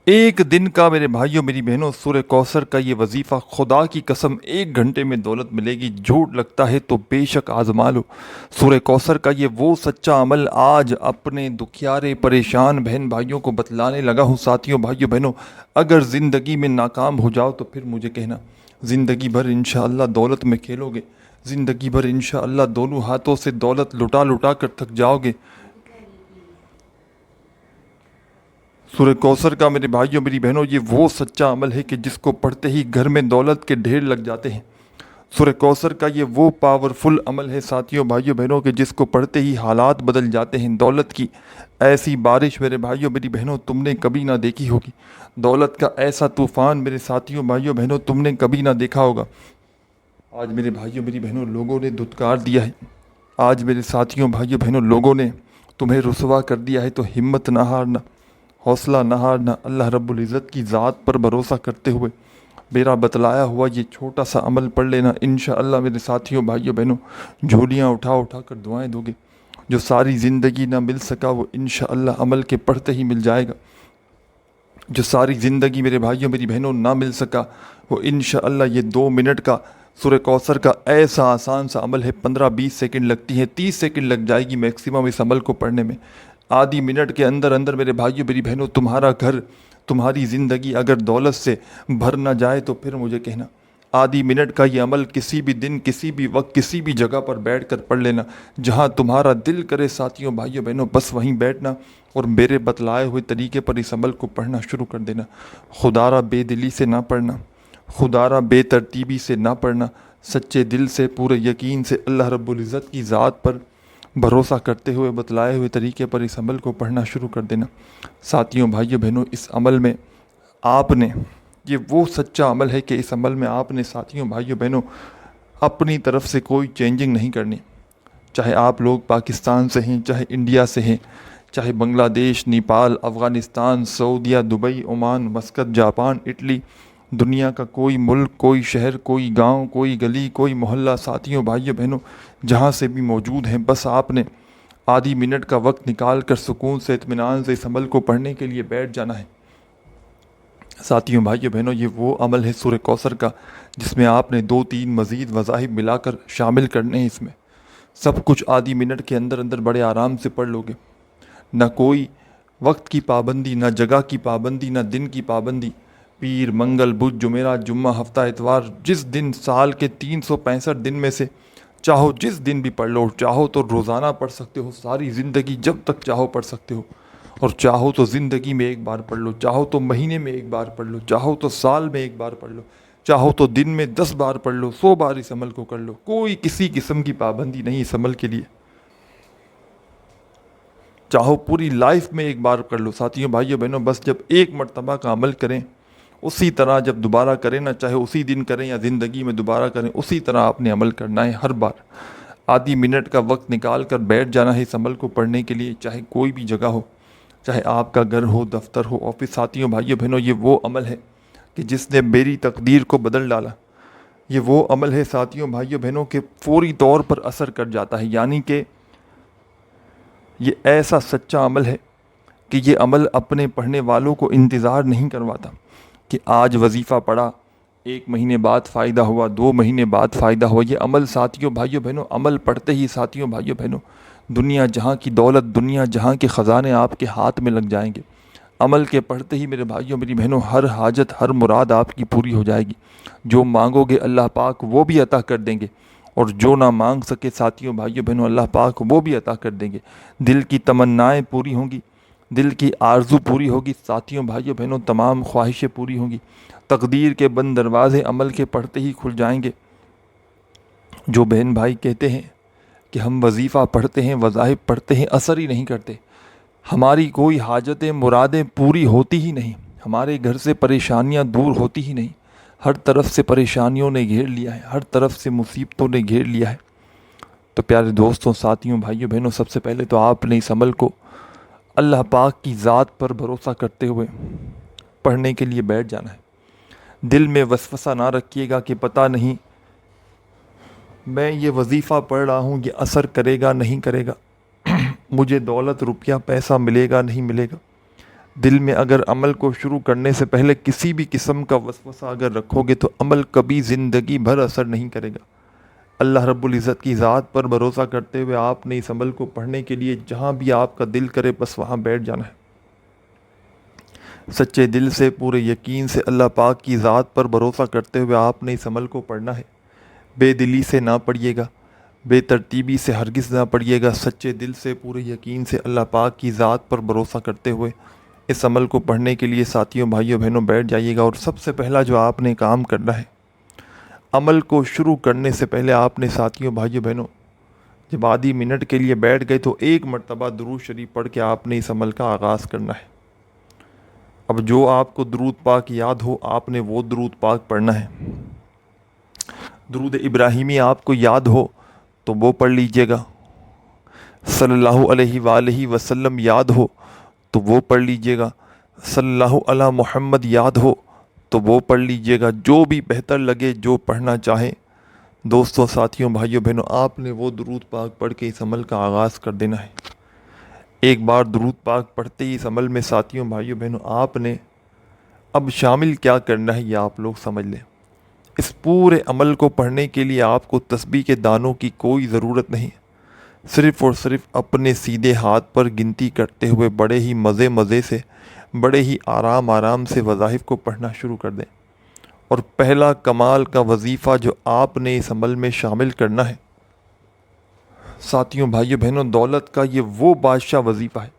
ایک دن کا میرے بھائیوں میری بہنوں سورہ کوثر کا یہ وظیفہ، خدا کی قسم 1 گھنٹے میں دولت ملے گی، جھوٹ لگتا ہے تو بے شک آزما لو۔ سورہ کوثر کا یہ وہ سچا عمل آج اپنے دکھیارے پریشان بہن بھائیوں کو بتلانے لگا ہوں۔ ساتھیوں بھائیوں بہنوں، اگر زندگی میں ناکام ہو جاؤ تو پھر مجھے کہنا، زندگی بھر انشاءاللہ دولت میں کھیلو گے، زندگی بھر انشاءاللہ دونوں ہاتھوں سے دولت لٹا لٹا کر تھک جاؤ گے۔ سورہ کوثر کا میرے بھائیوں میری بہنوں یہ وہ سچا عمل ہے کہ جس کو پڑھتے ہی گھر میں دولت کے ڈھیر لگ جاتے ہیں۔ سورہ کوثر کا یہ وہ پاورفل عمل ہے ساتھیوں بھائیوں بہنوں کہ جس کو پڑھتے ہی حالات بدل جاتے ہیں۔ دولت کی ایسی بارش میرے بھائیوں میری بہنوں تم نے کبھی نہ دیکھی ہوگی، دولت کا ایسا طوفان میرے ساتھیوں بھائیوں بہنوں تم نے کبھی نہ دیکھا ہوگا۔ آج میرے بھائیوں میری بہنوں لوگوں نے دھتکار دیا ہے، آج میرے ساتھیوں بھائیوں بہنوں لوگوں نے تمہیں رسوا کر دیا ہے، تو ہمت نہ ہارنا، حوصلہ نہ ہارنا، اللہ رب العزت کی ذات پر بھروسہ کرتے ہوئے میرا بتلایا ہوا یہ چھوٹا سا عمل پڑھ لینا۔ انشاءاللہ میرے ساتھیوں بھائیوں بہنوں جھولیاں اٹھا اٹھا کر دعائیں دو گے۔ جو ساری زندگی نہ مل سکا وہ انشاءاللہ عمل کے پڑھتے ہی مل جائے گا۔ جو ساری زندگی میرے بھائیوں میری بہنوں نہ مل سکا وہ انشاءاللہ یہ 2 منٹ کا سورہ کوثر کا ایسا آسان سا عمل ہے، 15-20 سیکنڈ لگتی ہے، 30 سیکنڈ لگ جائے گی میکسیمم اس عمل کو پڑھنے میں۔ آدھی منٹ کے اندر اندر میرے بھائیوں میری بہنوں تمہارا گھر، تمہاری زندگی اگر دولت سے بھر نہ جائے تو پھر مجھے کہنا۔ آدھی منٹ کا یہ عمل کسی بھی دن، کسی بھی وقت، کسی بھی جگہ پر بیٹھ کر پڑھ لینا، جہاں تمہارا دل کرے ساتھیوں بھائیوں بہنوں بس وہیں بیٹھنا اور میرے بتلائے ہوئے طریقے پر اس عمل کو پڑھنا شروع کر دینا۔ خدا را بے دلی سے نہ پڑھنا، خدا را بے ترتیبی سے نہ پڑھنا، سچے دل سے پورے یقین سے اللہ رب العزت کی ذات پر بھروسہ کرتے ہوئے بتلائے ہوئے طریقے پر اس عمل کو پڑھنا شروع کر دینا۔ ساتھیوں بھائیوں بہنوں اس عمل میں آپ نے، یہ وہ سچا عمل ہے کہ اس عمل میں آپ نے ساتھیوں بھائیوں بہنوں اپنی طرف سے کوئی چینجنگ نہیں کرنی۔ چاہے آپ لوگ پاکستان سے ہیں، چاہے انڈیا سے ہیں، چاہے بنگلہ دیش، نیپال، افغانستان، سعودیہ، Dubai, Oman, Muscat, Japan, Italy, دنیا کا کوئی ملک، کوئی شہر، کوئی گاؤں، کوئی گلی، کوئی محلہ، ساتھیوں بھائیوں بہنوں جہاں سے بھی موجود ہیں، بس آپ نے آدھی منٹ کا وقت نکال کر سکون سے اطمینان سے اس عمل کو پڑھنے کے لیے بیٹھ جانا ہے۔ ساتھیوں بھائیوں بہنوں یہ وہ عمل ہے سورہ کوثر کا جس میں آپ نے 2-3 مزید وظائف ملا کر شامل کرنے ہیں۔ اس میں سب کچھ آدھی منٹ کے اندر اندر بڑے آرام سے پڑھ لو گے۔ نہ کوئی وقت کی پابندی، نہ جگہ کی پابندی، نہ دن کی پابندی۔ پیر، منگل، بدھ، جمعرات، جمعہ، ہفتہ، اتوار، جس دن سال کے 365 دن میں سے چاہو جس دن بھی پڑھ لو، چاہو تو روزانہ پڑھ سکتے ہو، ساری زندگی جب تک چاہو پڑھ سکتے ہو، اور چاہو تو زندگی میں ایک بار پڑھ لو، چاہو تو مہینے میں ایک بار پڑھ لو، چاہو تو سال میں ایک بار پڑھ لو، چاہو تو دن میں 10 بار پڑھ لو، 100 بار اس عمل کو کر لو، کوئی کسی قسم کی پابندی نہیں اس عمل کے لیے۔ چاہو پوری لائف میں ایک بار کر لو۔ ساتھیوں بھائیوں بہنوں بس جب ایک مرتبہ کا عمل کریں اسی طرح جب دوبارہ کریں نا، چاہے اسی دن کریں یا زندگی میں دوبارہ کریں، اسی طرح آپ نے عمل کرنا ہے۔ ہر بار آدھی منٹ کا وقت نکال کر بیٹھ جانا ہے اس عمل کو پڑھنے کے لیے، چاہے کوئی بھی جگہ ہو، چاہے آپ کا گھر ہو، دفتر ہو، آفس۔ ساتھیوں بھائیوں بہنوں یہ وہ عمل ہے کہ جس نے میری تقدیر کو بدل ڈالا۔ یہ وہ عمل ہے ساتھیوں بھائیوں بہنوں کہ فوری طور پر اثر کر جاتا ہے، یعنی کہ یہ ایسا سچا عمل ہے کہ یہ عمل اپنے پڑھنے والوں کو انتظار نہیں کرواتا کہ آج وظیفہ پڑھا، 1 مہینے بعد فائدہ ہوا، 2 مہینے بعد فائدہ ہوا۔ یہ عمل ساتھیوں بھائیوں بہنوں عمل پڑھتے ہی ساتھیوں بھائیوں بہنوں دنیا جہاں کی دولت، دنیا جہاں کے خزانے آپ کے ہاتھ میں لگ جائیں گے۔ عمل کے پڑھتے ہی میرے بھائیوں میری بہنوں ہر حاجت، ہر مراد آپ کی پوری ہو جائے گی۔ جو مانگو گے اللہ پاک وہ بھی عطا کر دیں گے، اور جو نہ مانگ سکے ساتھیوں بھائیوں بہنوں اللہ پاک وہ بھی عطا کر دیں گے۔ دل کی تمنائیں پوری ہوں گی، دل کی آرزو پوری ہوگی ساتھیوں بھائیوں بہنوں، تمام خواہشیں پوری ہوں گی۔ تقدیر کے بند دروازے عمل کے پڑھتے ہی کھل جائیں گے۔ جو بہن بھائی کہتے ہیں کہ ہم وظیفہ پڑھتے ہیں، وظائف پڑھتے ہیں، اثر ہی نہیں کرتے، ہماری کوئی حاجتیں مرادیں پوری ہوتی ہی نہیں، ہمارے گھر سے پریشانیاں دور ہوتی ہی نہیں، ہر طرف سے پریشانیوں نے گھیر لیا ہے، ہر طرف سے مصیبتوں نے گھیر لیا ہے، تو پیارے دوستوں، ساتھیوں، بھائیوں بہنوں سب سے پہلے تو آپ نے اس عمل کو اللہ پاک کی ذات پر بھروسہ کرتے ہوئے پڑھنے کے لیے بیٹھ جانا ہے۔ دل میں وسوسہ نہ رکھیے گا کہ پتہ نہیں میں یہ وظیفہ پڑھ رہا ہوں، یہ اثر کرے گا نہیں کرے گا، مجھے دولت، روپیہ، پیسہ ملے گا نہیں ملے گا۔ دل میں اگر عمل کو شروع کرنے سے پہلے کسی بھی قسم کا وسوسہ اگر رکھو گے تو عمل کبھی زندگی بھر اثر نہیں کرے گا۔ اللہ رب العزت کی ذات پر بھروسہ کرتے ہوئے آپ نے اس عمل کو پڑھنے کے لیے جہاں بھی آپ کا دل کرے بس وہاں بیٹھ جانا ہے۔ سچے دل سے پورے یقین سے اللہ پاک کی ذات پر بھروسہ کرتے ہوئے آپ نے اس عمل کو پڑھنا ہے۔ بے دلی سے نہ پڑھیے گا، بے ترتیبی سے ہرگز نہ پڑھیے گا، سچے دل سے پورے یقین سے اللہ پاک کی ذات پر بھروسہ کرتے ہوئے اس عمل کو پڑھنے کے لیے ساتھیوں بھائیوں بہنوں بیٹھ جائیے گا۔ اور سب سے پہلا جو آپ نے کام کرنا ہے، عمل کو شروع کرنے سے پہلے آپ نے ساتھیوں بھائیوں بہنوں جب آدھی منٹ کے لیے بیٹھ گئے تو ایک مرتبہ درود شریف پڑھ کے آپ نے اس عمل کا آغاز کرنا ہے۔ اب جو آپ کو درود پاک یاد ہو آپ نے وہ درود پاک پڑھنا ہے۔ درود ابراہیمی آپ کو یاد ہو تو وہ پڑھ لیجئے گا، صلی اللہ علیہ وآلہ وسلم یاد ہو تو وہ پڑھ لیجئے گا، صلی اللہ علی محمد یاد ہو تو وہ پڑھ لیجئے گا، جو بھی بہتر لگے جو پڑھنا چاہیں۔ دوستوں، ساتھیوں، بھائیوں بہنوں، آپ نے وہ درود پاک پڑھ کے اس عمل کا آغاز کر دینا ہے۔ ایک بار درود پاک پڑھتے ہی اس عمل میں ساتھیوں بھائیوں بہنوں آپ نے اب شامل کیا کرنا ہے یہ آپ لوگ سمجھ لیں۔ اس پورے عمل کو پڑھنے کے لیے آپ کو تسبیح کے دانوں کی کوئی ضرورت نہیں، صرف اور صرف اپنے سیدھے ہاتھ پر گنتی کرتے ہوئے بڑے ہی مزے سے، بڑے ہی آرام سے وظائف کو پڑھنا شروع کر دیں۔ اور پہلا کمال کا وظیفہ جو آپ نے اس عمل میں شامل کرنا ہے ساتھیوں بھائیوں بہنوں، دولت کا یہ وہ بادشاہ وظیفہ ہے،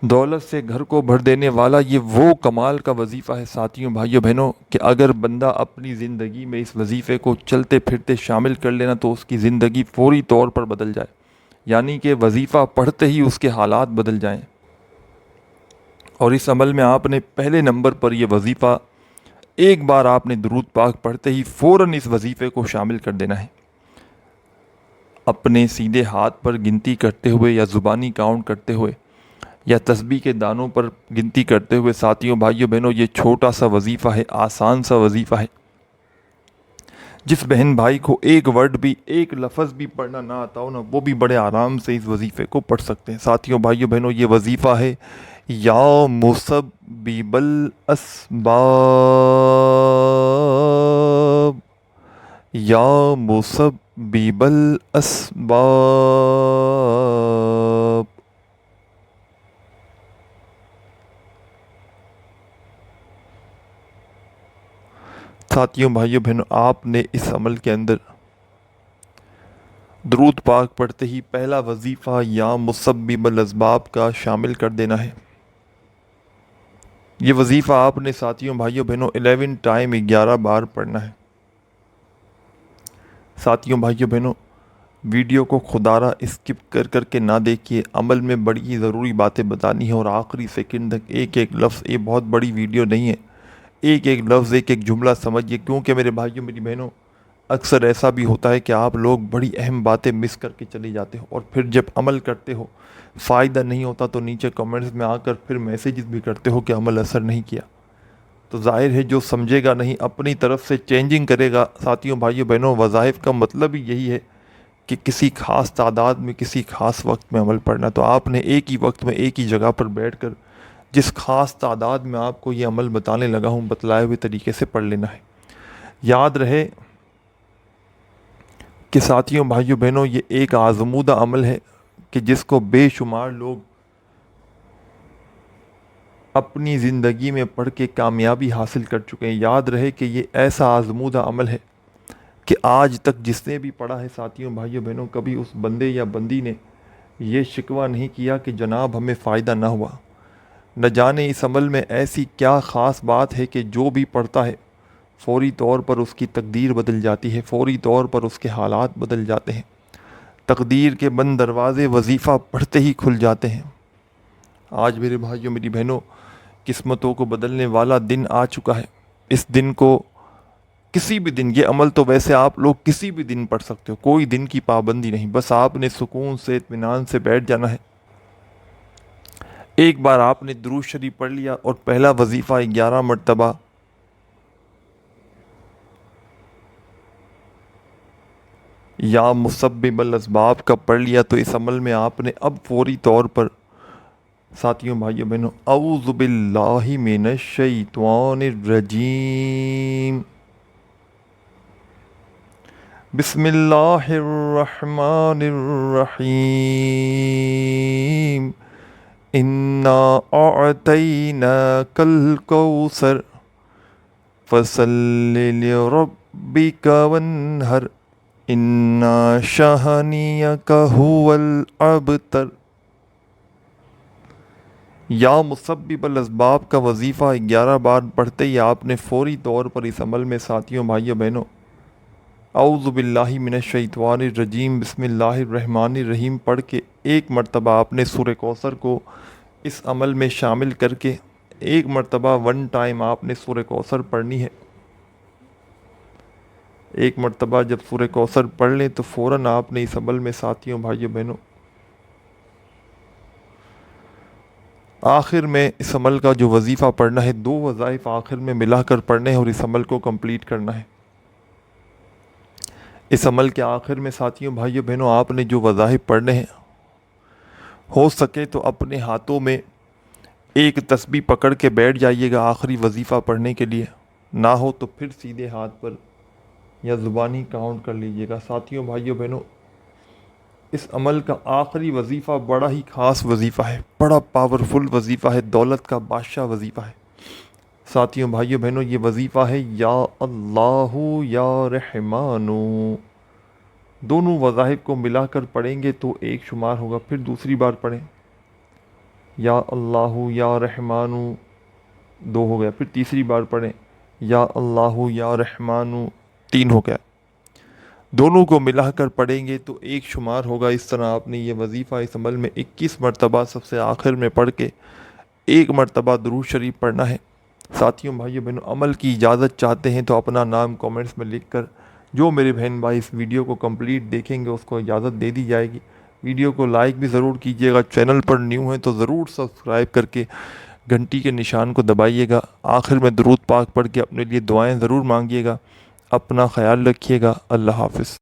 دولت سے گھر کو بھر دینے والا یہ وہ کمال کا وظیفہ ہے ساتھیوں بھائیوں بہنوں کہ اگر بندہ اپنی زندگی میں اس وظیفے کو چلتے پھرتے شامل کر لینا تو اس کی زندگی فوری طور پر بدل جائے، یعنی کہ وظیفہ پڑھتے ہی اس کے حالات بدل جائیں۔ اور اس عمل میں آپ نے پہلے نمبر پر یہ وظیفہ ایک بار آپ نے درود پاک پڑھتے ہی فوراً اس وظیفے کو شامل کر دینا ہے۔ اپنے سیدھے ہاتھ پر گنتی کرتے ہوئے یا زبانی کاؤنٹ کرتے ہوئے یا تسبیح کے دانوں پر گنتی کرتے ہوئے ساتھیوں بھائیوں بہنوں یہ چھوٹا سا وظیفہ ہے، آسان سا وظیفہ ہے۔ جس بہن بھائی کو ایک ورڈ بھی، ایک لفظ بھی پڑھنا نہ آتا ہو نا، وہ بھی بڑے آرام سے اس وظیفے کو پڑھ سکتے ہیں۔ ساتھیوں بھائیوں بہنوں یہ وظیفہ ہے یا مسبب الاسباب، یا مسبب الاسباب۔ ساتھیوں بھائیوں بہنوں آپ نے اس عمل کے اندر درود پاک پڑھتے ہی پہلا وظیفہ یا مسبب الاسباب کا شامل کر دینا ہے۔ یہ وظیفہ آپ نے ساتھیوں بھائیوں بہنوں 11 ٹائم 11 بار پڑھنا ہے۔ ساتھیوں بھائیوں بہنوں ویڈیو کو خدارہ اسکپ کر کے نہ دیکھیے، عمل میں بڑی ہی ضروری باتیں بتانی ہیں اور آخری سیکنڈ تک ایک ایک لفظ، یہ بہت بڑی ویڈیو نہیں ہے، ایک ایک لفظ ایک ایک جملہ سمجھیے، کیونکہ میرے بھائیوں میری بہنوں اکثر ایسا بھی ہوتا ہے کہ آپ لوگ بڑی اہم باتیں مس کر کے چلے جاتے ہو اور پھر جب عمل کرتے ہو فائدہ نہیں ہوتا تو نیچے کمنٹس میں آ کر پھر میسیجز بھی کرتے ہو کہ عمل اثر نہیں کیا۔ تو ظاہر ہے جو سمجھے گا نہیں اپنی طرف سے چینجنگ کرے گا۔ ساتھیوں بھائیوں بہنوں وظائف کا مطلب ہی یہی ہے کہ کسی خاص تعداد میں کسی خاص وقت میں عمل پڑھنا، تو آپ نے ایک ہی وقت میں ایک ہی جگہ پر بیٹھ کر جس خاص تعداد میں آپ کو یہ عمل بتانے لگا ہوں بتلائے ہوئے طریقے سے پڑھ لینا ہے۔ یاد رہے کہ ساتھیوں بھائیوں بہنوں یہ ایک آزمودہ عمل ہے کہ جس کو بے شمار لوگ اپنی زندگی میں پڑھ کے کامیابی حاصل کر چکے ہیں۔ یاد رہے کہ یہ ایسا آزمودہ عمل ہے کہ آج تک جس نے بھی پڑھا ہے ساتھیوں بھائیوں بہنوں کبھی اس بندے یا بندی نے یہ شکوہ نہیں کیا کہ جناب ہمیں فائدہ نہ ہوا۔ نہ جانے اس عمل میں ایسی کیا خاص بات ہے کہ جو بھی پڑھتا ہے فوری طور پر اس کی تقدیر بدل جاتی ہے، فوری طور پر اس کے حالات بدل جاتے ہیں، تقدیر کے بند دروازے وظیفہ پڑھتے ہی کھل جاتے ہیں۔ آج میرے بھائیوں میری بہنوں قسمتوں کو بدلنے والا دن آ چکا ہے۔ اس دن کو کسی بھی دن، یہ عمل تو ویسے آپ لوگ کسی بھی دن پڑھ سکتے ہو، کوئی دن کی پابندی نہیں، بس آپ نے سکون سے اطمینان سے بیٹھ جانا ہے۔ ایک بار آپ نے درود شریف پڑھ لیا اور پہلا وظیفہ 11 مرتبہ یا مسبب الاسباب کا پڑھ لیا تو اس عمل میں آپ نے اب فوری طور پر ساتھیوں بھائیوں بہنوں، اعوذ باللہ من الشیطان الرجیم، بسم اللہ الرحمن الرحیم، انا اعطیناک الکوثر فصل لربک وانحر انا شانئک هو الابتر۔ یا مسبب الاسباب کا وظیفہ 11 بار پڑھتے ہی آپ نے فوری طور پر اس عمل میں ساتھیوں بھائیوں بہنوں اعوذ باللہ من الشیطان الرجیم بسم اللہ الرحمن الرحیم پڑھ کے ایک مرتبہ آپ نے سورہ کوثر کو اس عمل میں شامل کر کے ایک مرتبہ ون ٹائم آپ نے سورہ کوثر پڑھنی ہے۔ ایک مرتبہ جب سورہ کوثر پڑھ لیں تو فوراً آپ نے اس عمل میں ساتھیوں بھائیوں بہنوں آخر میں اس عمل کا جو وظیفہ پڑھنا ہے، 2 وظائف آخر میں ملا کر پڑھنے ہیں اور اس عمل کو کمپلیٹ کرنا ہے۔ اس عمل کے آخر میں ساتھیوں بھائیوں بہنوں آپ نے جو وظائف پڑھنے ہیں، ہو سکے تو اپنے ہاتھوں میں ایک تسبیح پکڑ کے بیٹھ جائیے گا آخری وظیفہ پڑھنے کے لیے، نہ ہو تو پھر سیدھے ہاتھ پر یا زبانی کاؤنٹ کر لیجیے گا۔ ساتھیوں بھائیوں بہنوں، اس عمل کا آخری وظیفہ بڑا ہی خاص وظیفہ ہے، بڑا پاورفل وظیفہ ہے، دولت کا بادشاہ وظیفہ ہے۔ ساتھیوں بھائیوں بہنوں، یہ وظیفہ ہے یا اللہ یا رحمانو۔ دونوں وظائف کو ملا کر پڑھیں گے تو ایک شمار ہوگا، پھر دوسری بار پڑھیں یا اللہ یا رحمانو، 2 ہو گیا، پھر تیسری بار پڑھیں یا اللہ یا رحمانو، 3 ہو گیا۔ دونوں کو ملا کر پڑھیں گے تو ایک شمار ہوگا۔ اس طرح آپ نے یہ وظیفہ اس عمل میں 21 مرتبہ سب سے آخر میں پڑھ کے ایک مرتبہ درود شریف پڑھنا ہے۔ ساتھیوں بھائیوں بہنوں، عمل کی اجازت چاہتے ہیں تو اپنا نام کومنٹس میں لکھ کر جو میرے بہن بھائی اس ویڈیو کو کمپلیٹ دیکھیں گے اس کو اجازت دے دی جائے گی۔ ویڈیو کو لائک بھی ضرور کیجیے گا، چینل پر نیو ہیں تو ضرور سبسکرائب کر کے گھنٹی کے نشان کو دبائیے گا۔ آخر میں درود پاک پڑھ کے اپنے لیے دعائیں ضرور مانگیے گا۔ اپنا خیال رکھیے گا۔ اللہ حافظ۔